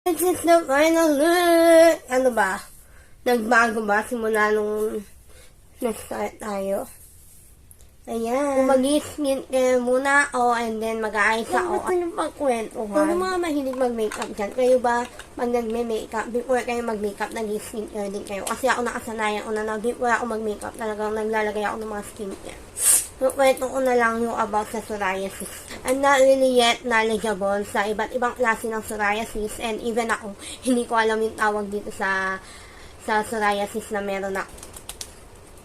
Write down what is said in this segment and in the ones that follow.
This is the final look. Ano ba? Nagbago ba simula nung nag-start tayo? Ayan. Mag-skincare muna ako and then mag-aayos ako. Gusto nyo pagkwentuhan? Kung yung mga mahilig mag-makeup dyan, kayo ba pag nag-makeup, before kayo mag-makeup, nag-skincare din kayo? Kasi ako nakasanayan ko na before ako mag-makeup, talagang naglalagay ako ng mga skincare. So, kwento ko na lang yung about sa psoriasis. I'm not really yet knowledgeable sa iba't ibang klase ng psoriasis and even ako, hindi ko alam yung tawag dito sa psoriasis na meron ako.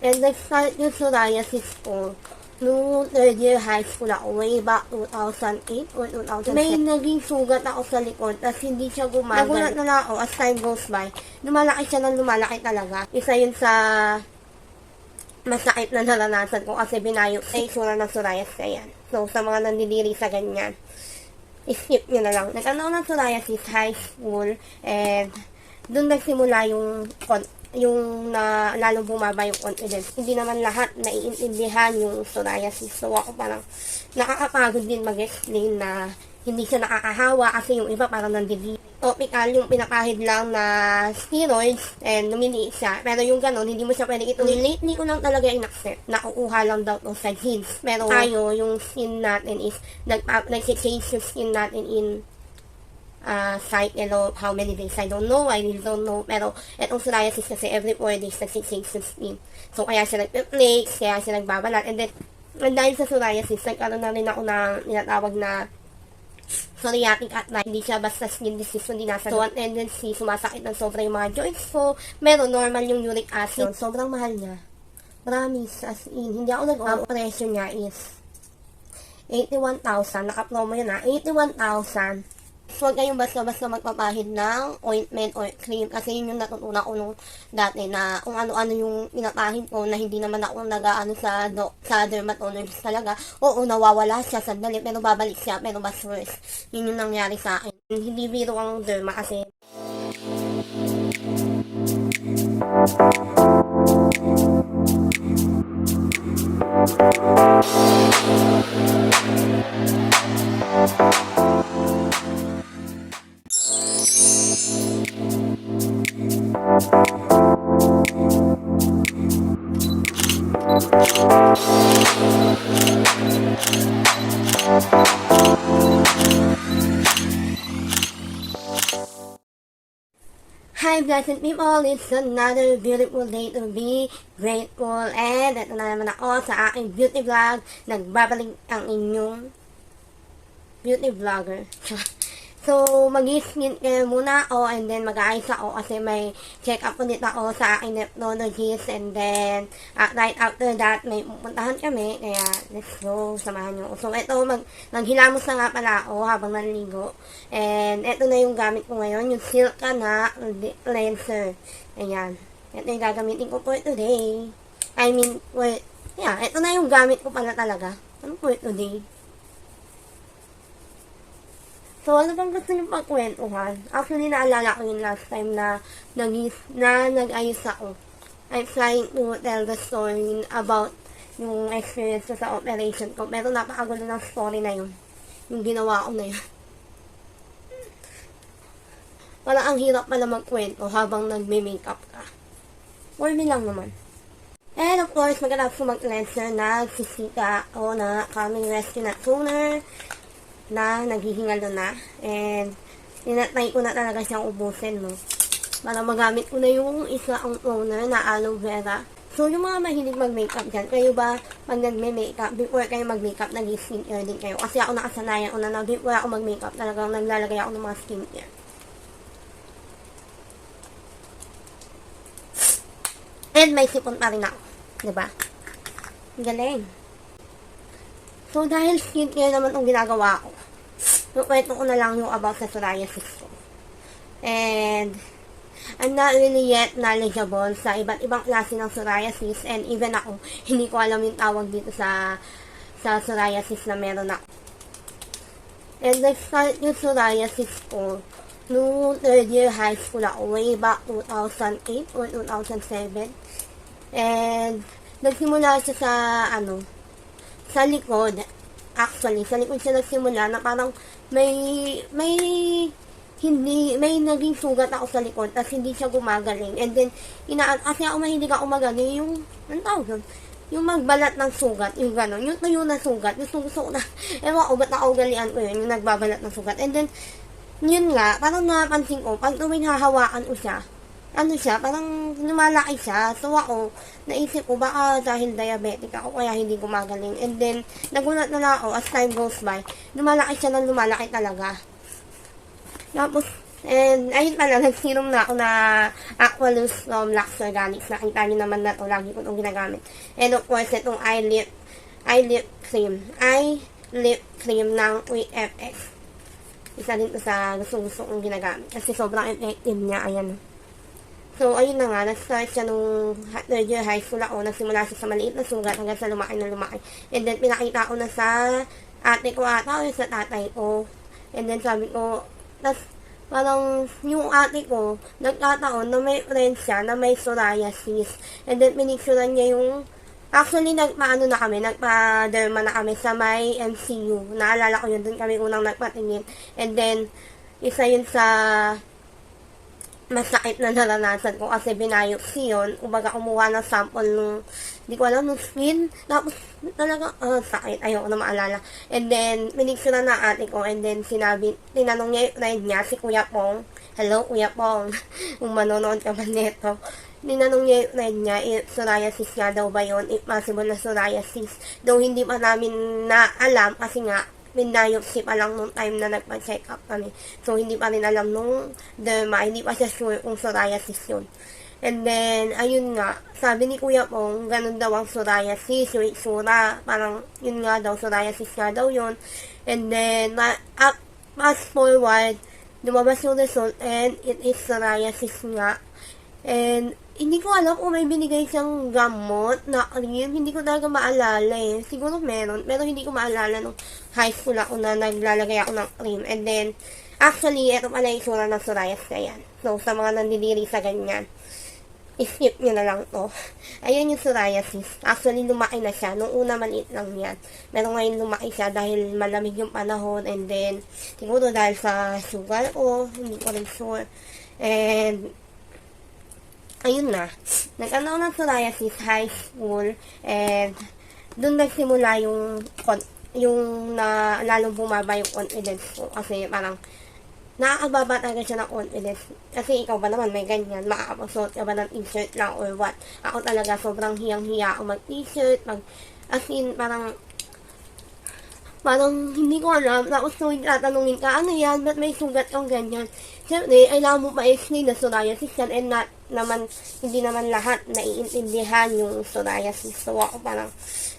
And nag-start yung psoriasis ko noong third year high school ako, way back 2008 or 2007. May naging sugat ako sa likod, tapos hindi siya gumagal. Nagulat na lang ako as time goes by. Lumalaki siya ng lumalaki talaga. Isa yun sa masakit na naranasan ko kasi binayo sa isura ng psoriasis na yan. So, sa mga nandidiri sa ganyan, skip nyo na lang. Nagkaroon ng psoriasis high school and doon nagsimula yung na lalong bumaba yung confidence. Hindi naman lahat naiintindihan yung psoriasis. So, ako parang nakakapagod din mag-explain na hindi siya nakakahawa kasi yung iba parang nandidiri. Topical yung pinakahid lang na steroids and lumiliit siya. Pero yung ganon, hindi mo siya pwede ituloy. Lately ko lang talaga in-accept. Nakukuha lang daw to sa genes. Pero tayo, yung skin natin is nag-change yung skin natin in cycle of how many days. I don't know. I really don't know. Pero etong psoriasis kasi every 4 days nag-change yung skin. So kaya siya nag-flakes, kaya siya nagbabalat. And then, dahil sa psoriasis, nagkaroon na rin ako ng tinatawag na psoriatic arthritis. Hindi siya basta skin disease, hindi nasa so, ang tendency, sumasakit ng sobra yung mga joints ko. Meron normal yung uric acid. Sobrang mahal niya. Promise, as in, hindi ako nag-ang presyo niya is 81,000. Naka-promo yun 81,000. So, huwag kayong basta-basta magpapahid ng ointment or cream kasi yun yung natutunan ko nung dati na kung ano-ano yung pinapahid ko na hindi naman ako nag-ano sa dermatologist talaga. Oo, nawawala siya sandali pero babalik siya pero mas worse. Yun yung nangyari sa akin. Hindi biro ang derma kasi Hi blessed people, it's another beautiful day to be grateful and ito na naman ako sa aking beauty vlog. Nagbabalik ang inyong beauty vlogger. So, mag-skincare muna ako and then mag-aayos ako kasi may check-up ulit ako sa aking nephrologist and then right after that may pupuntahan kami kaya let's go, samahan nyo. So, ito, naghilamos na nga pala ako habang naliligo and ito na yung gamit ko ngayon, yung Silka na cleanser. Ayan. Ito yung gagamitin ko for today. I mean, wait, yeah, ito na yung gamit ko pala talaga. Ano for today? So, ano bang gusto niyo pagkwentuhan? Actually, naalala ko yung last time na nag-ayos ako. I'm trying to tell the story about yung experience ko sa operation ko. Pero napakagulo ng story na yun. Yung ginawa ko na yun. Parang ang hirap pala magkwento habang nagme-makeup ka. For me lang naman. And of course, magandang mag-cleanser na sisika o na calming rescue na toner na naghihingalo na and tinatry ko na talaga siyang ubusin, no, para magamit ko na yung isa ang toner na aloe vera. So, yung mga mahilig mag-makeup dyan, kayo ba pag nagme-makeup, before kayo mag-makeup, nag-skincare din kayo? Kasi ako nakasanayan ko na before ako mag-makeup, talagang naglalagay ako ng mga skincare. And may sipon pa rin ako, diba? Galing. So, dahil skincare naman itong ginagawa ko, kwento ko na lang yung about sa psoriasis ko. And, I'm not really yet knowledgeable sa iba't ibang klase ng psoriasis and even ako, hindi ko alam yung tawag dito sa psoriasis na meron ako. And nag-start yung psoriasis ko noong third year high school ako, way back 2008 or 2007. And, nagsimula siya sa likod. Actually, sa likod siya nagsimula na parang may may naging sugat ako sa likod, tapos hindi siya gumagaling. And then, kasi ako mahilig ako magaling, yung, ano tawag yun? Yung magbalat ng sugat, yung gano'n, yung tuyo na sugat, yung gusto ko na, ewan ko, ba't nakaugalingan ko yun, yung nagbabalat ng sugat. And then, yun nga, parang napansin ko, pag tuwing hahawakan ko siya, parang lumalaki siya. So ako, naisip ko, baka dahil diabetic ako, kaya hindi gumagaling. And then, nagulat na lang ako, as time goes by, lumalaki siya ng lumalaki talaga. Tapos, and ayun pala, nag-serum na ako na Aqualus Lux Organics. Nakita niyo naman na to, lagi ko itong ginagamit. And of course, itong eyelip cream ng UFX. Isa din to sa gusto kong ginagamit. Kasi sobrang effective niya, ayan. So, ayun na nga, nag-start siya nung third year high school ako. Nagsimula siya sa maliit na sugat hanggang sa lumaki na lumaki. And then, pinakita ko na sa ate ko ata o sa tatay ko. And then, sabi ko, tas parang yung ate ko, nagkataon na may friend siya na may psoriasis. And then, pinicturean niya yung, actually, nagpa-derma na kami sa may MCU. Naalala ko yun, dun kami unang nagpatingin. And then, isa yun sa masakit na naranasan ko kasi binayopsy yun. Kumbaga, kumuha ng sample nung, hindi ko alam, nung skin. Tapos, talaga, sakit. Ayoko na maalala. And then, pinicture na ate ko. And then, tinanong niya yung friend niya, si Kuya Pong. Hello, Kuya Pong. Kung manonood ka man nito. Tinanong niya yung friend niya, psoriasis nga daw ba yun? If possible na psoriasis. Though, hindi pa namin na alam kasi nga, binayopsy pa lang nung time na nagpa-check up kami. So, hindi pa rin alam nung derma, hindi pa siya sure kung psoriasis yun. And then, ayun nga, sabi ni Kuya Pong, ganun daw ang psoriasis, yung itsura, parang, yun nga daw, psoriasis nga daw yun. And then, fast forward, lumabas yung result, and it is psoriasis nga. And, hindi ko alam kung may binigay siyang gamot na cream. Hindi ko talaga maalala eh. Siguro meron. Pero hindi ko maalala nung high school ako na naglalagay ako ng cream. And then, actually, ito pala yung sura ng psoriasis na yan. So, sa mga nandidiri sa ganyan, skip nyo na lang to. Ayan yung psoriasis. Actually, lumaki na siya. Nung una, maliit lang yan. Pero ngayon, lumaki siya dahil malamig yung panahon. And then, siguro dahil sa sugar ko, hindi ko rin sure. And, ayun na, nag-ano ng psoriasis high school, and doon nagsimula yung na lalong bumaba yung confidence ko. Kasi parang, nakakababa talaga siya ng confidence. Kasi ikaw ba naman may ganyan, makakapagsuot ka ba ng t-shirt lang or what? Ako talaga, sobrang hiyang-hiya ako mag-t-shirt, as in, parang hindi ko alam. Tapos so, tatanungin ka, ano yan? Ba't may sugat kang ganyan? Siyempre, kailangan mo ma-explain na psoriasis yan and hindi naman lahat naiintindihan yung psoriasis. So, ako parang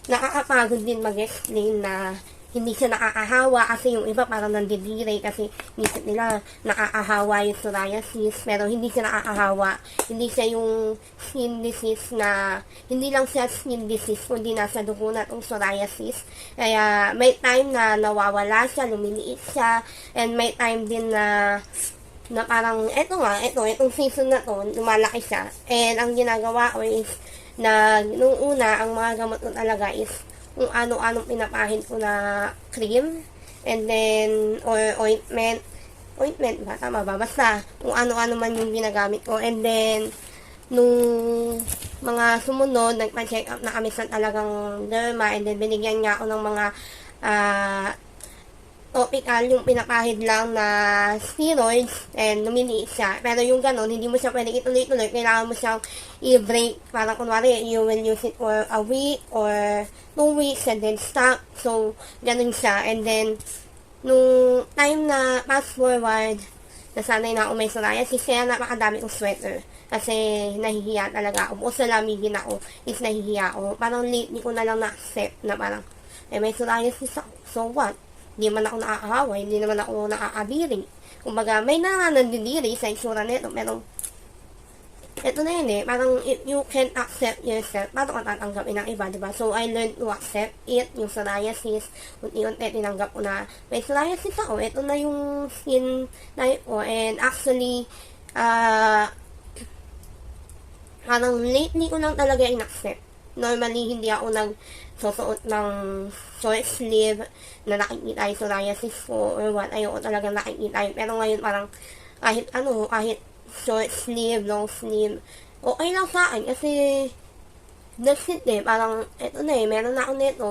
nakakapagod din mag-explain na hindi siya nakakahawa kasi yung iba parang nandidire kasi nisip nila nakakahawa yung psoriasis pero hindi siya nakakahawa. Hindi siya yung skin disease na hindi lang siya skin disease kundi nasa dugo na itong psoriasis. Kaya may time na nawawala siya, lumiliit siya, and may time din na parang itong season na to, lumalaki siya. And ang ginagawa ko is nung una, ang mga gamot ko talaga is kung ano-anong pinapahid ko na cream, and then, or ointment ba? Tama ba? Basta, kung ano-ano man yung ginagamit ko. And then, nung mga sumunod, nagpa-check up na kami sa talagang derma, and then binigyan niya ako ng mga topical, yung pinapahid lang na steroids, and lumiliit siya. Pero yung ganun, hindi mo siya pwede ituloy-tuloy. Kailangan mo siyang i-break. Parang kunwari, you will use it for a week or 2 weeks and then stop. So, ganun siya. And then, nung time na fast forward, nasanay na ako may psoriasis, kaya napakadami kong sweater. Kasi nahihiya talaga ako. O sa lamigin ako, is nahihiya ako. Parang lately ko na lang na-accept na parang, may psoriasis ako. So what? Hindi naman ako nakakahawa, hindi naman ako nakakabiri. Kumbaga, may nandidiri sa isura nito, pero ito na yun eh, parang if you can accept yourself, paano ka tatanggapin ng iba, diba? So, I learned to accept it, yung psoriasis, unti-unti tinanggap ko na may psoriasis ako, ito na yung skin type ko, and actually, parang lately ko lang talaga in-accept. Normally, hindi ako susuot ng short sleeve na nakikita yung psoriasis ko or what, ayoko talaga nakikita yun. Pero ngayon parang kahit short sleeve, long sleeve, okay lang sa akin kasi that's it eh. Parang eto na eh, meron na ako nito.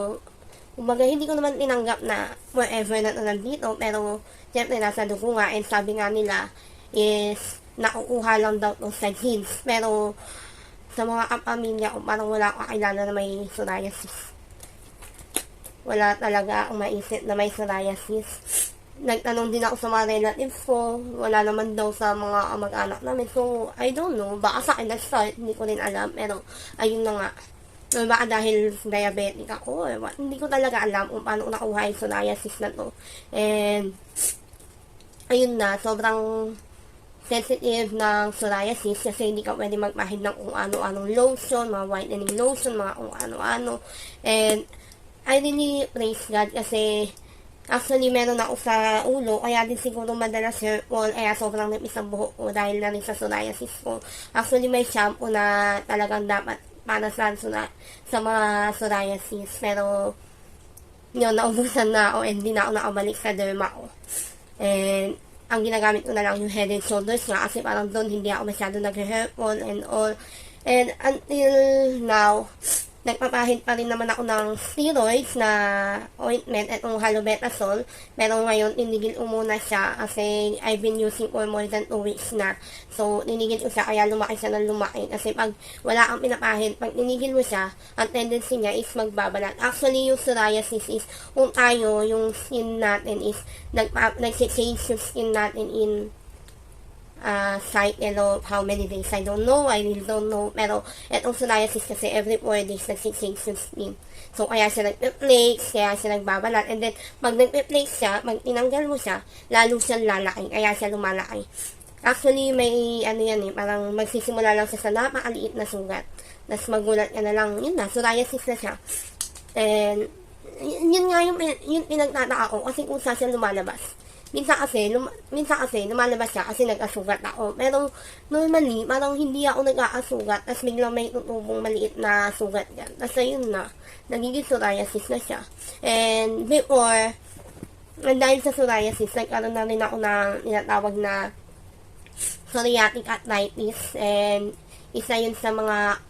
Kumbaga, hindi ko naman tinanggap na forever na nandito, pero syempre nasa dugo nga, and sabi nga nila is nakukuha lang daw to sa genes. Pero sa mga kapamilya ko, parang wala akong kakilala na may psoriasis. Wala talaga akong maisip na may psoriasis. Nagtanong din ako sa mga relatives ko, wala naman daw sa mga mag-anak namin. So, I don't know, baka sa akin nag-start, hindi ko rin alam, pero ayun na nga. So, baka dahil diabetic ako, hindi ko talaga alam kung paano nakuha yung psoriasis na to. And, ayun na, sobrang sensitive ng psoriasis kasi hindi ka pwede magpahid ng kung ano-anong lotion, mga whitening lotion, mga kung ano-ano. And, I really praise God kasi actually meron ako sa ulo, kaya din siguro madalas hair fall, kaya sobrang nipis ang buhok ko dahil na rin sa psoriasis ko. Actually, may shampoo na talagang dapat para sa mga psoriasis. Pero, yun, naubusan na ako and hindi na ako nakabalik sa derma ko. And, ang ginagamit ko na lang yung Head and Shoulders nga kasi parang doon hindi ako masyado nag-hair fall and all. And, until now, nagpapahid pa rin naman ako ng steroids na ointment at halobetasol. Pero ngayon, tinigil ko muna siya kasi I've been using for more than 2 weeks na. So, tinigil ko siya kaya lumaki siya ng lumaki. Kasi pag wala kang pinapahid, pag tinigil mo siya, ang tendency niya is magbabalat. Actually, yung psoriasis is kung tayo, yung skin natin is nag-change yung skin natin in cycle of how many days. I don't know. I really don't know. Pero, etong psoriasis kasi every 4 days nag-change yung skin. So, kaya siya nag-flakes, kaya siya nagbabalat. And then, pag nag-flakes siya, pag tinanggal mo siya, lalo siyang lalaki. Kaya siya lumalaki. Actually, may yan eh, parang magsisimula lang siya sa napakaliit na sugat. Tapos magulat ka na lang, yun na, psoriasis na siya. And, yun nga yung pinagtataka ko kasi kung saan siya lumalabas. Minsan kasi lumalabas siya kasi nag-asugat ako. Pero normally, parang hindi ako nag-aasugat. Tapos biglang may tutubong maliit na sugat yan. Tapos ayun na, nagiging psoriasis na siya. And before, dahil sa psoriasis, nagkaroon na rin ako ng tinatawag na psoriatic arthritis. And isa yun sa mga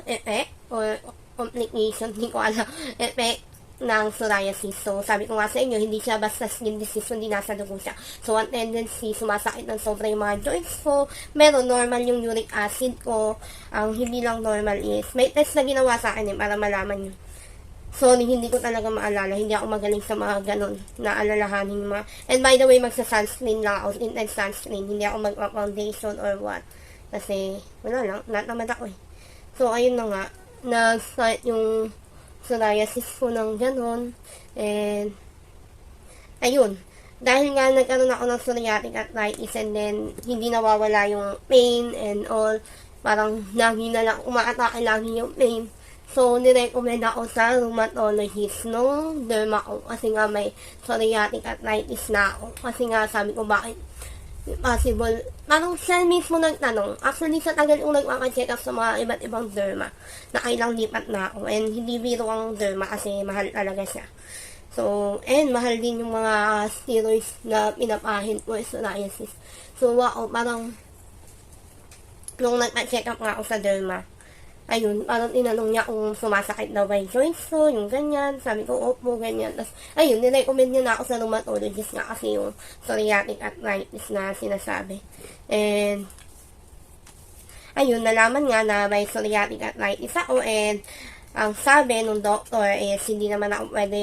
effect or complication, hindi ko alam, effect ng psoriasis. So, sabi ko nga sa inyo, hindi siya basta skin disease, hindi nasa dugo siya. So, ang tendency, sumasakit ng sobra yung mga joints ko. Meron normal yung uric acid ko. Ang hindi lang normal is, may test na ginawa sa akin para malaman yun. Sorry, hindi ko talaga maalala. Hindi ako magaling sa mga ganun na alalahanin mga. And by the way, magsa-sunscreen lang ako. Intense sunscreen. Hindi ako mag-foundation or what. Kasi, wala lang. Natamad ako eh. So, ayun na nga. Nag-start yung psoriasis ko ng ganon. And, ayun. Dahil nga nagkaroon ako ng psoriatic arthritis and then, hindi nawawala yung pain and all. Parang, lagi na lang, umaatake lagi yung pain. So, nirecommend ako sa rheumatologist nung derma ko. Kasi nga may psoriatic arthritis na ako. Kasi nga, sabi ko, bakit possible? Parang siya mismo nagtanong. Actually, sa tagal kong nagpapa-check up sa mga iba't ibang derma, na kailang lipat na ako. And hindi biro ang derma kasi mahal talaga siya. So, and mahal din yung mga steroids na pinapahid ko sa psoriasis. So, wow, parang nung nagpa-check up nga ako sa derma, ayun, parang tinanong niya kung sumasakit daw ba yung joints ko, yung ganyan. Sabi ko, opo, ganyan. Tapos, ayun, nirecommend niya na ako sa rheumatologist nga kasi yung psoriatic arthritis na sinasabi. And, ayun, nalaman nga na may psoriatic arthritis ako and ang sabi nung doctor is hindi naman ako pwede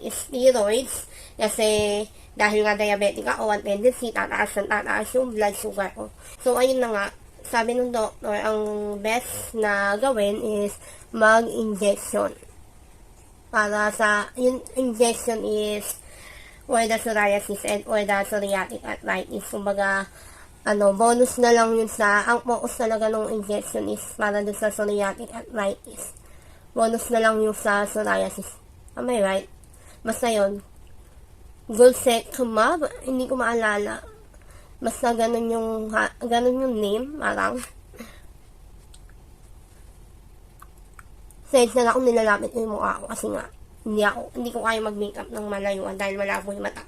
i-steroids kasi dahil nga diabetic ako, ang tendency, tataas yung blood sugar ko. So, ayun na nga, sabi ng doktor, ang best na gawin is mag-injection. Para sa, yung injection is for the psoriasis and or the psoriatic arthritis. Kumbaga, bonus na lang yun sa, ang focus talaga ng injection is para dun sa psoriatic arthritis. Bonus na lang yung sa psoriasis. Am I right? Basta yun. Gulsecumab, hindi ko maalala. Basta ganun yung name, parang. Sensya na akong nilalapit ko yung mukha ko kasi nga, hindi ko kaya mag-makeup ng malayuan dahil malabo yung mata.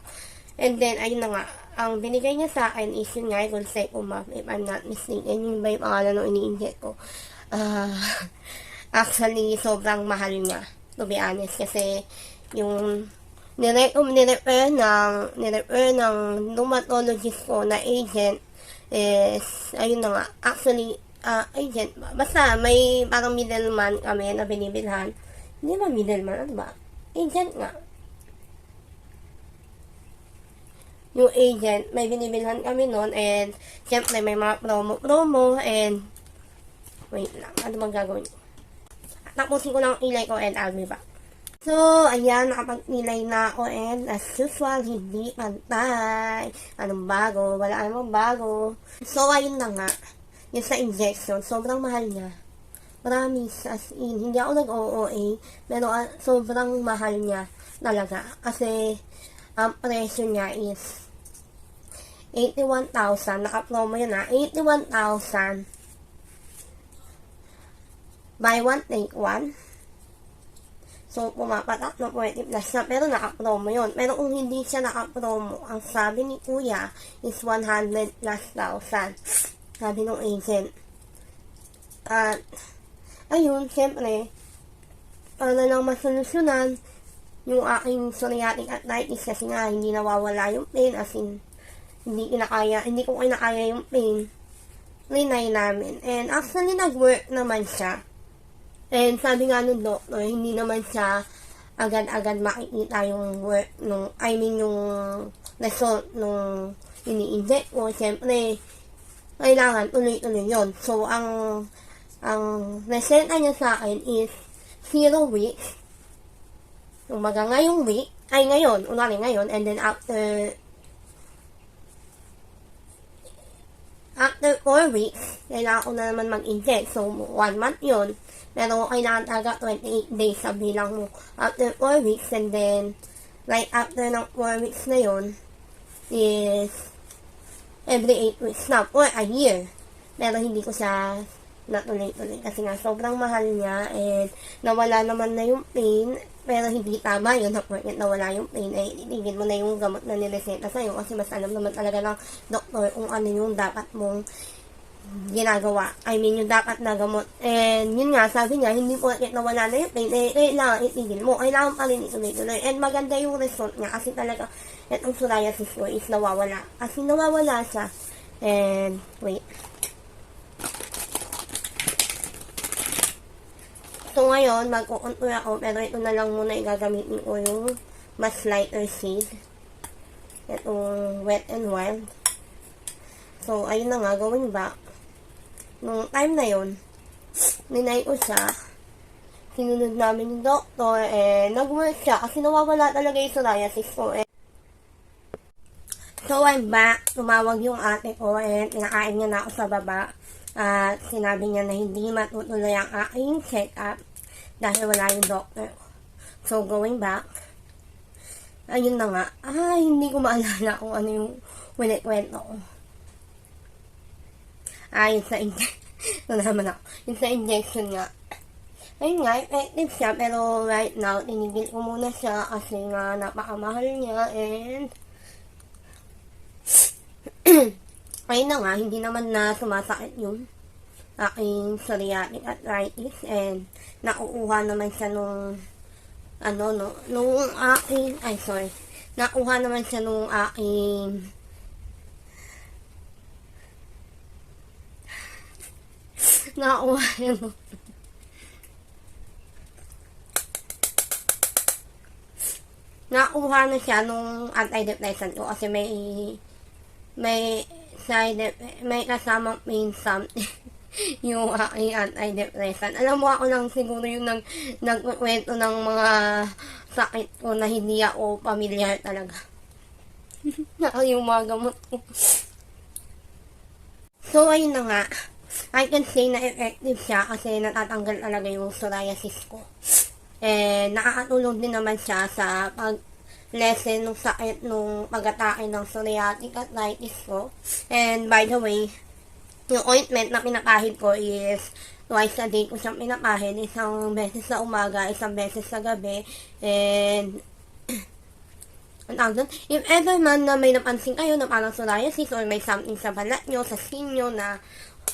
And then, ayun na nga, ang binigay niya sa akin is yun nga, Conseco Map, if I'm not mistaken, yun ba yung pangalan ng ini-inject ko. Actually, sobrang mahal niya, to be honest, kasi yung nirefer ng dermatologist ko na agent is, ayun na nga, actually, agent ba? Basta, may parang middleman kami na binibilhan. Hindi ba middleman? Ano ba? Agent nga. Yung agent, may binibilhan kami noon, and syempre may mga promo, and wait lang, ano bang gagawin ko? Tapusin ko lang ang ilay ko, and I'll be back. So, ayan, nakapag-ilay na ako, and as usual, hindi pantay. Anong bago? Wala namang bago. So, ayun na nga, yung sa injection, sobrang mahal niya. Promise, as in, hindi ako nag-OOA, pero sobrang mahal niya talaga. Kasi, ang presyo niya is 81,000. Naka-promo yun ha. 81,000. Buy one, take one. So, pumapatak na 40 plus na. Pero naka-promo yun. Pero kung hindi siya naka-promo, ang sabi ni Kuya is 100 plus thousand. Sabi ng agent. At, ayun, syempre, para lang masolusyonan yung aking psoriatic arthritis kasi nga hindi nawawala yung pain, as in hindi ko kinakaya yung pain. Rinay namin. And actually nag-work naman siya. And sabi nga nung doctor, hindi naman siya agad-agad makikita yung work yung result nung ini-inject ko. Siyempre, kailangan tuloy-tuloy yun. So, ang resenta niya sa akin is 0 weeks. Umaga ngayong week, ngayon, and then after 4 weeks, kailangan ko na naman mag-inject. So, 1 month yun. Pero kailangan talaga 28 days sa bilang mo. After 4 weeks, and then, right after ng 4 weeks na yun, is every 8 weeks na, or a year. Pero hindi ko siya natuloy-tuloy kasi nga sobrang mahal niya, and nawala naman na yung pain. Pero hindi tama yun, na wala yung pain, ay itigil mo na yung gamot na nireseta sa'yo kasi mas alam naman talaga ng doktor kung ano yung dapat mong ginagawa. I mean, yung dapat na gamot. And yun nga, sabi niya, hindi po nawala na yung pain, kailangan itigil mo. Kailangan pa rin ituloy-tuloy. And maganda yung result niya kasi talaga itong psoriasis ko is nawawala. Kasi nawawala siya. And, wait. So, ngayon, magkukontour ako, pero ito na lang muna igagamitin ko yung mas lighter shade. Itong Wet n Wild. So, ayun na nga, going back. Nung time na yun, ninay ko siya. Sinunod namin yung doktor, nag-work siya kasi nawawala talaga yung psoriasis ko. So, I'm back. Tumawag yung ate ko, pinakain niya na ako sa baba. At sinabi niya na hindi matutuloy ang aking check-up dahil wala yung doctor. So, going back, ayun na nga. Hindi ko maalala kung ano yung kwento ko. Yun sa yung sa injection nga. Ayun nga, effective siya, pero right now, tinigil ko muna siya kasi nga napakamahal niya, and ayun na nga, hindi naman na sumasakit yung aking psoriatic arthritis, and nakukuha naman siya nakuha naman siya nung aking nakuha na siya nung antidepressant ko kasi may kasamang pain something yung aking antidepressant. Alam mo, ako lang siguro yung nagkwento ng mga sakit ko na hindi ako pamilyar talaga. Yung mga gamot ko. So, ayun na nga. I can say na effective siya kasi natatanggal talaga yung psoriasis ko. Nakakatulong din naman siya sa pag-lessen ng sakit nung pag-atake ng psoriatic arthritis ko. And by the way, Yung ointment na pinapahid ko is twice a day ko siyang pinapahid. Isang beses sa umaga, isang beses sa gabi. And ang tawag doon, if ever man na may napansin kayo na parang psoriasis or may something sa balat nyo, sa skin nyo na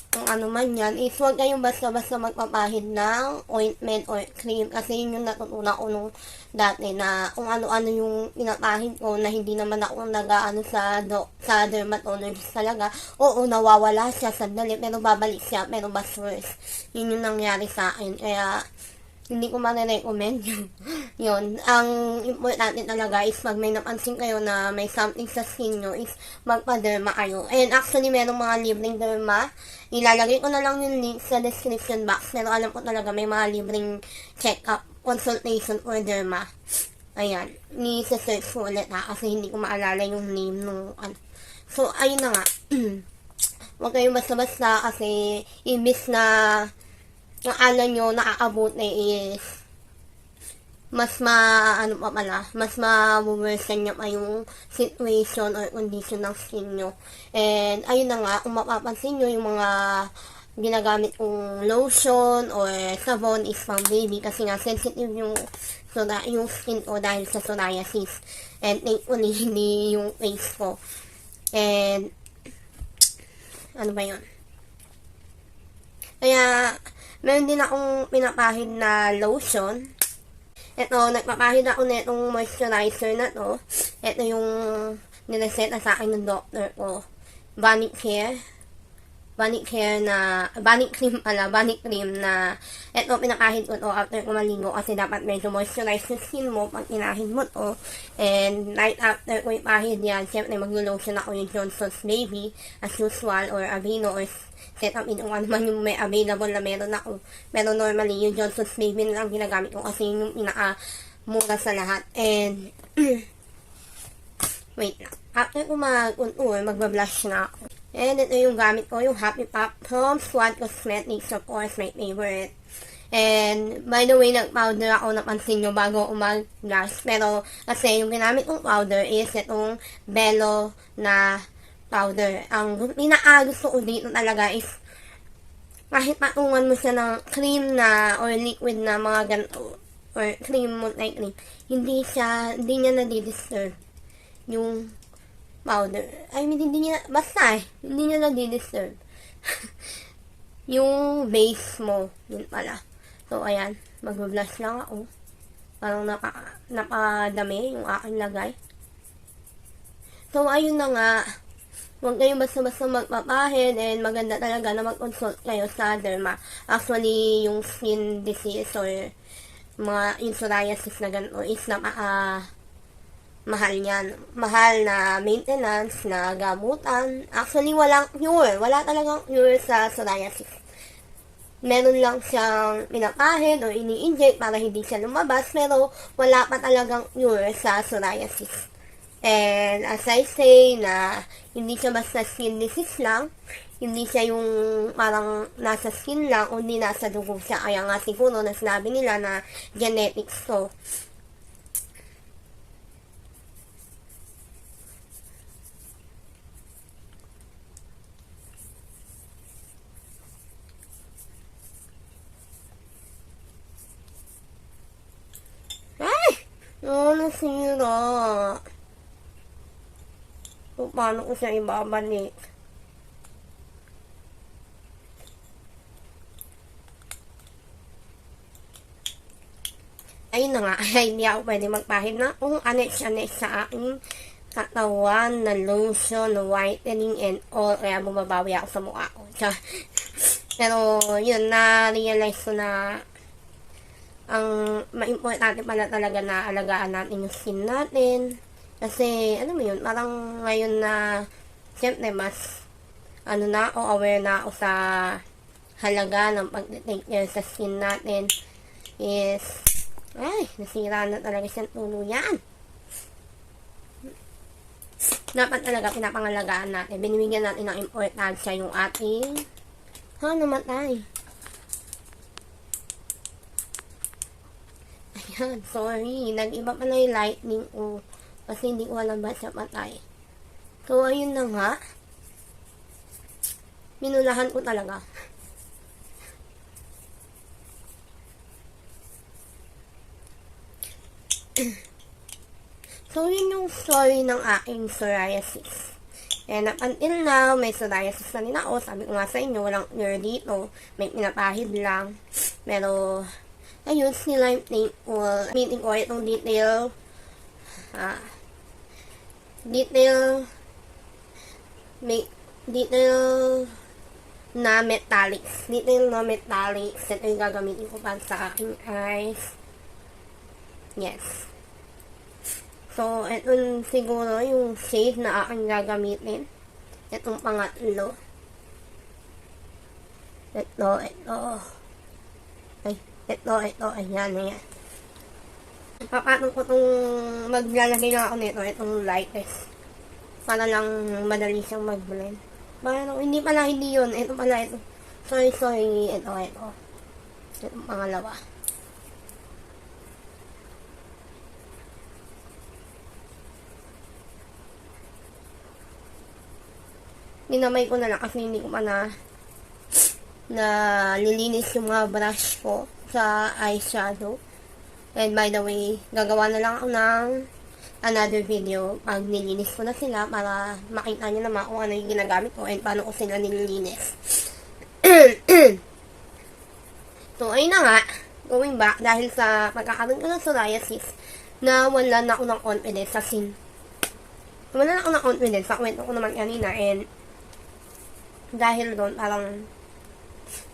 kung ano man yan, is huwag kayong basta-basta magpapahid ng ointment or cream kasi yun yung natutunan ko nung dati na kung ano-ano yung pinapahid ko na hindi naman ako nag-ano sa dermatologist talaga. Oo, nawawala siya sandali pero babalik siya pero mas worse. Yun yung nangyari sa akin. Kaya hindi ko ma-recommend yun. Ang importante talaga is pag may napansin kayo na may something sa skin nyo is magpa-derma kayo. And actually, merong mga libreng derma. Ilalagay ko na lang yung link sa description box. Pero alam ko talaga may mga libreng check-up, consultation for derma. Ayan. Ni-search ko ulit kasi hindi ko maalala yung name nung ano. So, ayun na nga. Huwag kayong basta-basta kasi imbis na yung alam nyo nakakabot na is mas mas ma-worsen nyo pa yung situation or condition ng skin nyo. And ayun na nga, kung mapapansin nyo yung mga ginagamit kong lotion or sabon is pang baby kasi nga sensitive yung skin ko dahil sa psoriasis. And thankfully, hindi yung face ko. And ano ba yun? Kaya meron din akong pinapahid na lotion. Ito, nagpapahid ako na itong moisturizer na to. Ito yung nireset na sa akin ng doctor ko. Bunny cream na ito pinapahid ko to after ko maligo kasi dapat medyo moisturize yung skin mo pag inahid mo to. And right after ko ipahid yan, syempre mag-lotion ako yung Johnson's Baby as usual or Aveeno or set up in kung ano man yung may available na meron ako. Pero normally, yung Johnson's Baby na lang ginagamit ko kasi yung pinaka-mura sa lahat. And, wait lang. After ko magbablush na ako. And ito yung gamit ko, yung Happy Pop from Squad Cosmetics, of course, my favorite. And, by the way, nag-powder ako, napansin nyo bago mag-blush. Pero, kasi yung ginamit kong powder is itong Bello na powder. Ang pinaka-gusto ko dito talaga is kahit patungan mo siya ng cream na or liquid na mga ganito or cream multi-cream, hindi niya nadi-disturb yung powder. I mean, hindi niya nadi-disturb yung base mo. Yun pala. So, ayan. Mag-blush lang ako. Parang nakadami yung aking lagay. So, ayun na nga. Huwag kayong basta-basta magpapahid and maganda talaga na mag-consult kayo sa derma. Actually, yung skin disease or yung psoriasis na gano'n is mahal yan. Mahal na maintenance, na gamutan. Actually, walang cure. Wala talagang cure sa psoriasis. Meron lang siyang pinapahid o ini-inject para hindi siya lumabas, pero wala pa talagang cure sa psoriasis. And as I say na hindi siya basta skin disease lang, hindi siya yung parang nasa skin lang, kundi nasa dugo siya. Kaya nga siguro na sinabi nila na genetics to. Ay! Nasira. So, paano ko siya ibabalik? Ayun na nga, hindi ako pwede magpahid na kung anex-anex sa aking katawan na lotion, whitening, and all. Kaya bumabawi ako sa mukha ko. Pero, yun, na-realize ko na ang ma-importante pala talaga na alagaan natin yung skin natin. Kasi, ano mo yun, parang ngayon na, siyempre, mas, aware na ako sa halaga ng pag-take care sa skin natin is, nasira na talaga siyang tuluyan. Dapat talaga pinapangalagaan natin. Binibigyan natin ng importansya yung ating, namatay. Ayan, sorry. Nag-iba pala yung lightning ko. Kasi hindi ko alam ba siya patay. So, ayun na nga. Minulahan ko talaga. So, yun yung story ng aking psoriasis. And up until now, may psoriasis na rin ako. Sabi ko nga sa inyo, walang cure dito. May pinapahid lang. Pero, ayun, still I'm thankful. Meeting ko itong detail. Detail na metallics. Detail na metallics. Ito yung gagamitin ko para sa aking eyes. Yes. So, ito siguro yung shade na aking gagamitin. Itong pangatlo. Ito. Ay, ito. Ayan. Paano ko itong maglalagay na ako nito. Itong lightest. Para lang madali siyang mag-blend. Pero, hindi yun. Ito pala, ito. Sorry. Ito. Itong pangalawa. Ninamay ko na lang kasi hindi ko pa na lilinis yung mga brush ko sa eyeshadow. And by the way, gagawa na lang ako ng another video pag nilinis ko na sila para makita nyo naman kung ano yung ginagamit ko and paano ko sila nililinis. So, ayun na nga, going back, dahil sa pagkakaroon ko ng psoriasis, na wala na ako ng confidence sa kwento ko naman kanina, and dahil doon, parang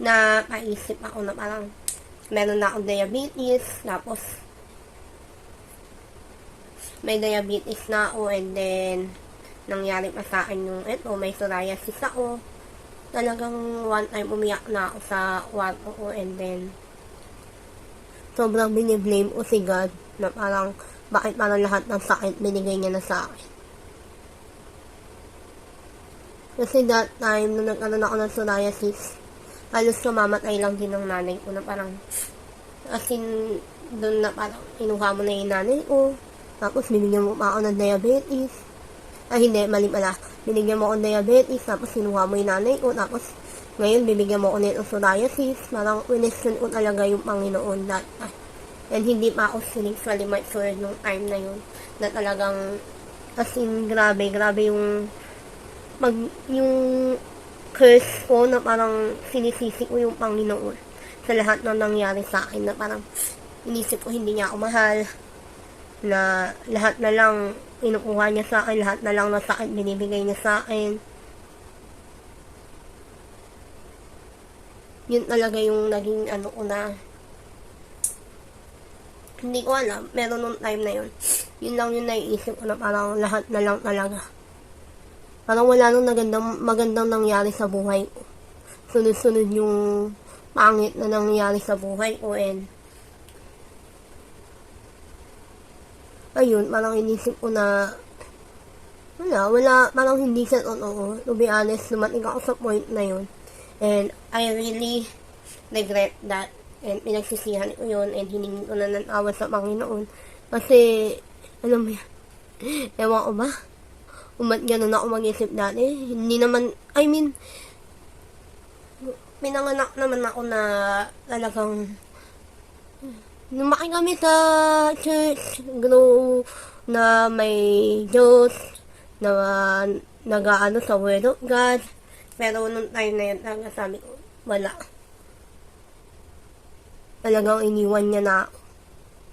napaisip ako na parang meron na akong diabetes, tapos may diabetes na ako, and then nangyari pa sa akin yung may psoriasis ako. Talagang one time umiyak na ako sa kwarto ko, and then sobrang biniblame ko si God na parang bakit parang lahat ng sakit binigay niya na sa akin. Kasi that time, nung nagkaroon ako ng psoriasis, halos mamamatay lang din ng nanay ko na parang, as in, doon na parang inuha mo na yung nanay ko, tapos binigyan mo pa ako ng diabetes. Ay, hindi, mali pala. Binigyan mo ako ng diabetes, tapos inuha mo yung nanay ko, tapos ngayon, bibigyan mo ako ng psoriasis. Parang, winisyon ko talaga yung Panginoon that time. And hindi pa ako spiritually mature nung time na yun, na talagang, as in, grabe yung yung curse ko na parang sinisisi ko yung Panginoon sa lahat ng nangyari sa akin, na parang inisip ko hindi niya ako mahal, na lahat na lang inukuha niya sa akin, lahat na lang na sakit binibigay niya sa akin. Yun talaga yung naging ko na hindi ko alam, meron nung time na yun lang yung naiisip ko, na parang lahat na lang talaga. Parang wala nung magandang nangyari sa buhay ko. Sunod-sunod yung pangit na nangyari sa buhay ko, and ayun, parang inisip ko na wala, parang hindi sa totoo. To be honest, lumating ako sa point na yun. And I really regret that. And pinagsisihan ko yun, and hiningi ko na ng awa sa Panginoon. Kasi, alam mo yan, ewan ko ba? Ganun ako mag-isip dati. Hindi naman, pinanganak naman ako na talagang, lumaki kami sa church, grow na may Diyos, na nag-aano sa Word of God. Pero nung time na yun, talaga sabi ko, wala. Talagang iniwan niya na ako.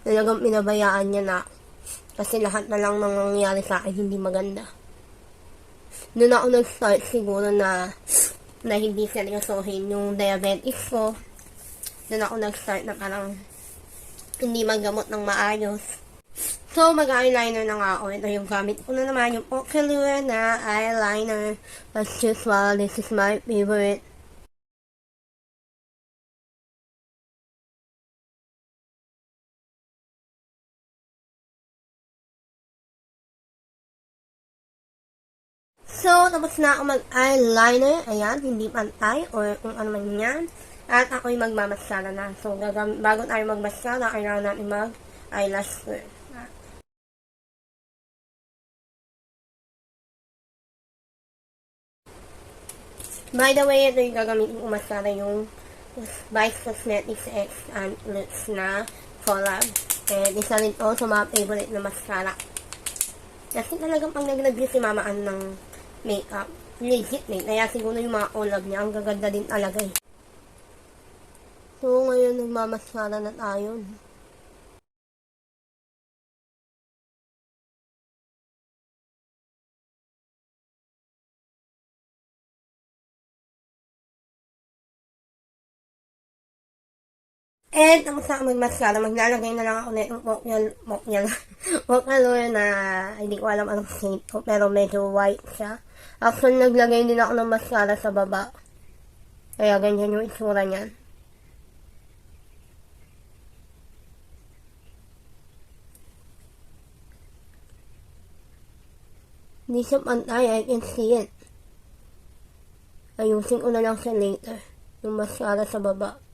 Talagang pinabayaan niya na ako. Kasi lahat na lang nang nangyari sa akin hindi maganda. Doon ako nag-start siguro na hindi seryosohin yung diabetes ko. Doon ako nag-start na parang hindi maggamot ng maayos. So, mag-eyeliner na nga ako. Ito yung gamit ko na naman, yung Ocular na eyeliner. As usual, this is my favorite. So, tapos na ako mag-eyeliner. Ayan, hindi pantay or kung ano man yan. At ako'y magmamaskara na. So, bago tayo magmaskara, kailangan natin mag-eyelash first. By the way, ito yung gagamitin ko mascara, yung Vice Cosmetics X and Lips na collab. And isa rin to sa mga favorite na mascara. Kasi talagang pag nag-review si Mama Ann ng makeup, legit eh. Kaya siguro yung mga collab niya, ang gaganda din talaga eh. So, ngayon nagmamaskara na tayo. And, tapos na ako magmaskara, maglalagay na lang ako na itong Moknyal na hindi ko alam anong shade ko, pero medyo white siya. Actually, naglagay din ako ng maskara sa baba. Kaya ganyan yung itsura niyan. Hindi siya pantay, I can see it. Ayusin ko na lang siya later. Yung maskara sa baba.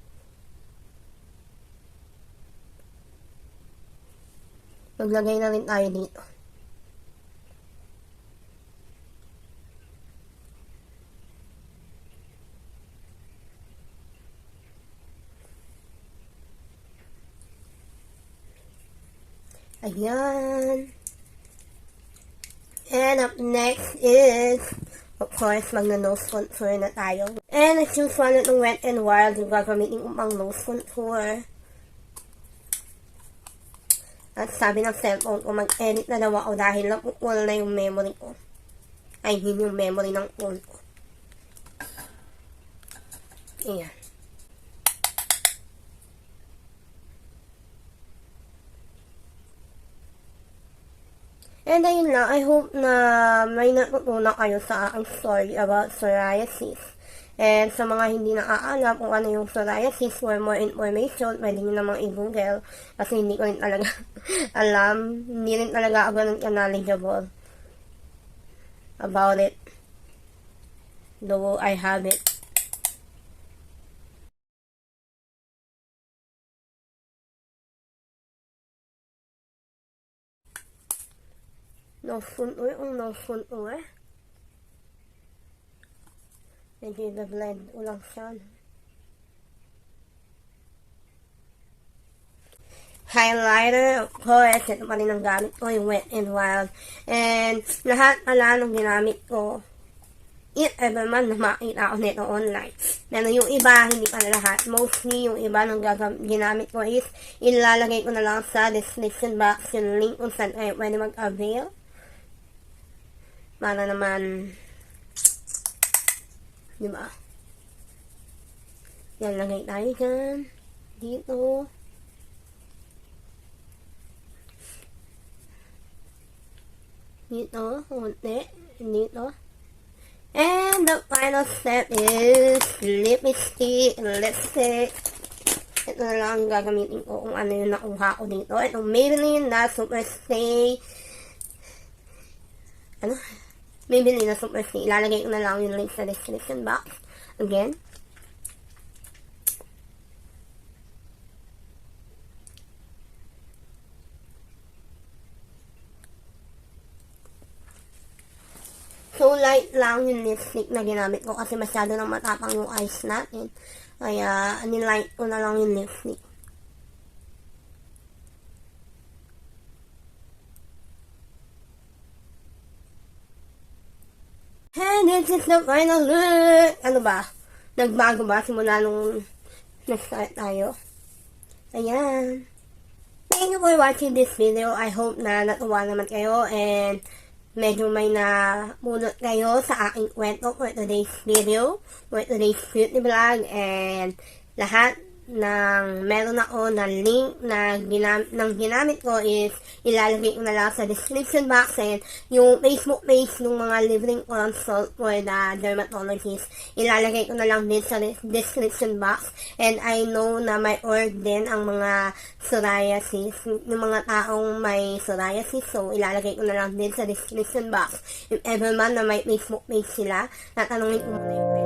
Maglagay na rin tayo dito. Ayan. And up next is, of course, magna-nose contour na tayo. And as usual, itong Wet n Wild, yung gagamitin ko pang nose contour. At sabi ng cellphone ko, mag-edit na daw ako dahil napukul na yung memory ko. I mean, yung memory ng phone ko. Ayan. And ayun lang, I hope na may natutunan kayo sa aking story about psoriasis. And sa mga hindi nakaalam kung ano yung psoriasis, for more information, pwede nyo namang i-google. Kasi hindi ko rin talaga alam. Hindi rin talaga ako ganun knowledgeable about it. Though I have it. Nose contour, nose contour. Medyo na-blend ko lang siya. Highlighter, of course, ito pa rin ang gamit ko, yung Wet n Wild. And lahat pala nung ginamit ko, if ever man na makita ko nito online. Pero yung iba, hindi pa na lahat. Mostly, yung iba nung ginamit ko is, ilalagay ko na lang sa description box yung link kung saan kayo pwede mag-avail. Para naman, diba? Yan, lagay tayo dyan. Dito. Dito. Kunti. Dito. And the final step is lipstick. Ito na lang gagamitin ko kung ano yung nakuha ko dito. Itong Maybelline na Super Stay. Maybelline na Super Stay. Ilalagay ko na lang yung link sa description box. Again. So, light lang yung lipstick na ginamit ko kasi masyado nang matapang yung eyes natin. Kaya, nilight ko na lang yung lipstick. And this is the final look! Ano ba? Nagbago ba simula nung nag-start tayo? Ayan. Thank you for watching this video. I hope na natuwa naman kayo and medyo may napulot kayo sa aking kwento for today's video, for today's beauty vlog, and lahat ng meron ako na link na ginamit ko is ilalagay ko na lang sa description box, and yung Facebook page ng mga libreng consult for the dermatologist ilalagay ko na lang din sa description box. And I know na may org din ang mga psoriasis, yung mga taong may psoriasis, so ilalagay ko na lang din sa description box. If ever man na may Facebook page sila, tatanungin ko muna yung